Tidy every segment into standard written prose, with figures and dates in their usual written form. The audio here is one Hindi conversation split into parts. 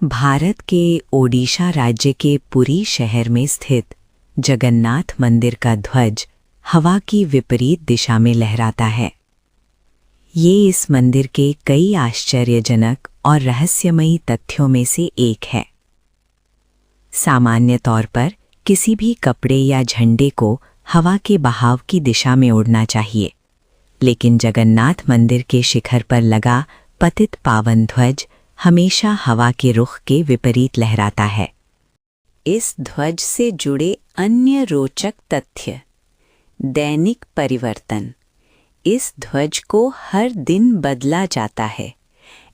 भारत के ओडिशा राज्य के पुरी शहर में स्थित जगन्नाथ मंदिर का ध्वज हवा की विपरीत दिशा में लहराता है। ये इस मंदिर के कई आश्चर्यजनक और रहस्यमयी तथ्यों में से एक है। सामान्य तौर पर किसी भी कपड़े या झंडे को हवा के बहाव की दिशा में उड़ना चाहिए, लेकिन जगन्नाथ मंदिर के शिखर पर लगा पतित पावन ध्वज हमेशा हवा के रुख के विपरीत लहराता है। इस ध्वज से जुड़े अन्य रोचक तथ्य। दैनिक परिवर्तन। इस ध्वज को हर दिन बदला जाता है।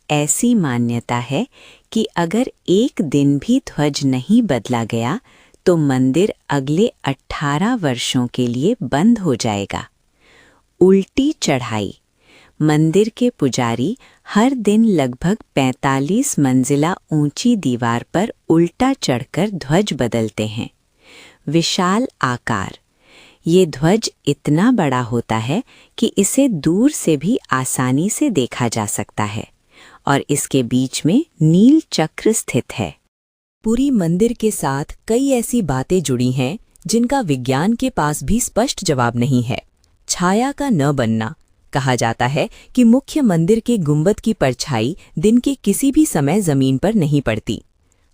ऐसी मान्यता है कि अगर एक दिन भी ध्वज नहीं बदला गया तो मंदिर अगले 18 वर्षों के लिए बंद हो जाएगा। उल्टी चढ़ाई। मंदिर के पुजारी हर दिन लगभग 45 मंजिला ऊंची दीवार पर उल्टा चढ़कर ध्वज बदलते हैं। विशाल आकार। ये ध्वज इतना बड़ा होता है कि इसे दूर से भी आसानी से देखा जा सकता है और इसके बीच में नील चक्र स्थित है। पुरी मंदिर के साथ कई ऐसी बातें जुड़ी हैं जिनका विज्ञान के पास भी स्पष्ट जवाब नहीं है। छाया का न बनना। कहा जाता है कि मुख्य मंदिर के गुंबद की परछाई दिन के किसी भी समय जमीन पर नहीं पड़ती।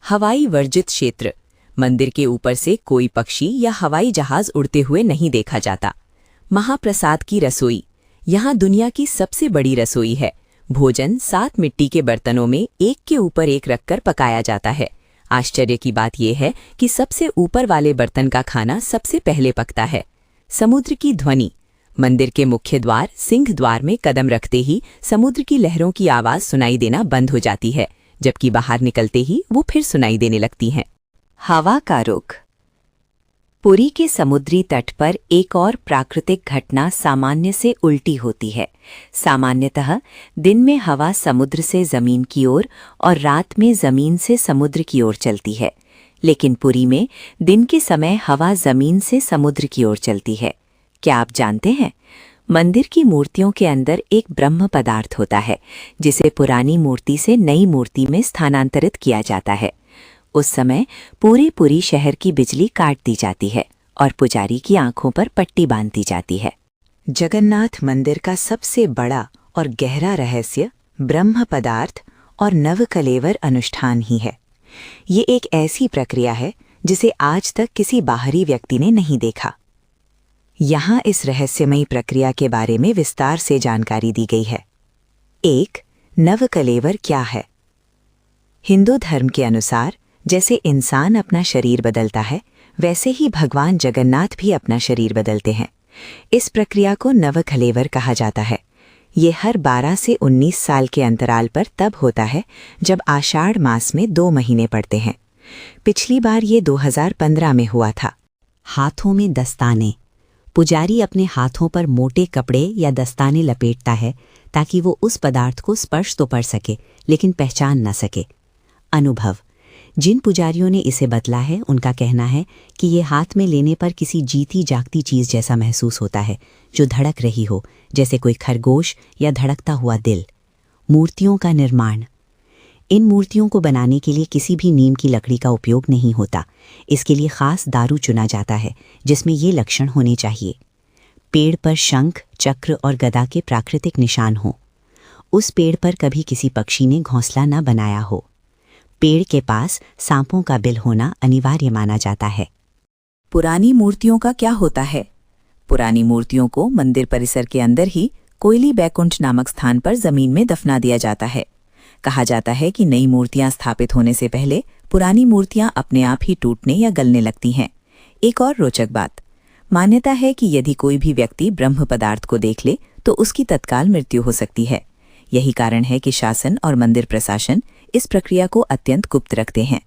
हवाई वर्जित क्षेत्र। मंदिर के ऊपर से कोई पक्षी या हवाई जहाज उड़ते हुए नहीं देखा जाता। महाप्रसाद की रसोई। यहाँ दुनिया की सबसे बड़ी रसोई है। भोजन 7 मिट्टी के बर्तनों में एक के ऊपर एक रखकर पकाया जाता है। आश्चर्य की बात यह है कि सबसे ऊपर वाले बर्तन का खाना सबसे पहले पकता है। समुद्र की ध्वनि। मंदिर के मुख्य द्वार सिंह द्वार में कदम रखते ही समुद्र की लहरों की आवाज सुनाई देना बंद हो जाती है, जबकि बाहर निकलते ही वो फिर सुनाई देने लगती हैं। हवा का रुख। पुरी के समुद्री तट पर एक और प्राकृतिक घटना सामान्य से उल्टी होती है। सामान्यतः दिन में हवा समुद्र से जमीन की ओर और रात में जमीन से समुद्र की ओर चलती है, लेकिन पुरी में दिन के समय हवा जमीन से समुद्र की ओर चलती है। क्या आप जानते हैं, मंदिर की मूर्तियों के अंदर एक ब्रह्म पदार्थ होता है जिसे पुरानी मूर्ति से नई मूर्ति में स्थानांतरित किया जाता है। उस समय पूरे पुरी शहर की बिजली काट दी जाती है और पुजारी की आंखों पर पट्टी बांध दी जाती है। जगन्नाथ मंदिर का सबसे बड़ा और गहरा रहस्य ब्रह्म पदार्थ और नवकलेवर अनुष्ठान ही है। ये एक ऐसी प्रक्रिया है जिसे आज तक किसी बाहरी व्यक्ति ने नहीं देखा। यहाँ इस रहस्यमयी प्रक्रिया के बारे में विस्तार से जानकारी दी गई है। 1. नवकलेवर क्या है? हिंदू धर्म के अनुसार जैसे इंसान अपना शरीर बदलता है, वैसे ही भगवान जगन्नाथ भी अपना शरीर बदलते हैं। इस प्रक्रिया को नवकलेवर कहा जाता है। ये हर 12 से 19 साल के अंतराल पर तब होता है जब आषाढ़ मास में 2 महीने पड़ते हैं। पिछली बार ये 2015 में हुआ था। हाथों में दस्ताने। पुजारी अपने हाथों पर मोटे कपड़े या दस्ताने लपेटता है ताकि वो उस पदार्थ को स्पर्श तो कर सके लेकिन पहचान न सके। अनुभव। जिन पुजारियों ने इसे बदला है उनका कहना है कि ये हाथ में लेने पर किसी जीती जागती चीज़ जैसा महसूस होता है जो धड़क रही हो, जैसे कोई खरगोश या धड़कता हुआ दिल। मूर्तियों का निर्माण। इन मूर्तियों को बनाने के लिए किसी भी नीम की लकड़ी का उपयोग नहीं होता। इसके लिए खास दारू चुना जाता है जिसमें ये लक्षण होने चाहिए। पेड़ पर शंख, चक्र और गदा के प्राकृतिक निशान हों। उस पेड़ पर कभी किसी पक्षी ने घोंसला न बनाया हो। पेड़ के पास सांपों का बिल होना अनिवार्य माना जाता है। पुरानी मूर्तियों का क्या होता है? पुरानी मूर्तियों को मंदिर परिसर के अंदर ही कोयली बैकुंठ नामक स्थान पर जमीन में दफना दिया जाता है। कहा जाता है कि नई मूर्तियां स्थापित होने से पहले पुरानी मूर्तियां अपने आप ही टूटने या गलने लगती हैं। एक और रोचक बात, मान्यता है कि यदि कोई भी व्यक्ति ब्रह्म पदार्थ को देख ले तो उसकी तत्काल मृत्यु हो सकती है। यही कारण है कि शासन और मंदिर प्रशासन इस प्रक्रिया को अत्यंत गुप्त रखते हैं।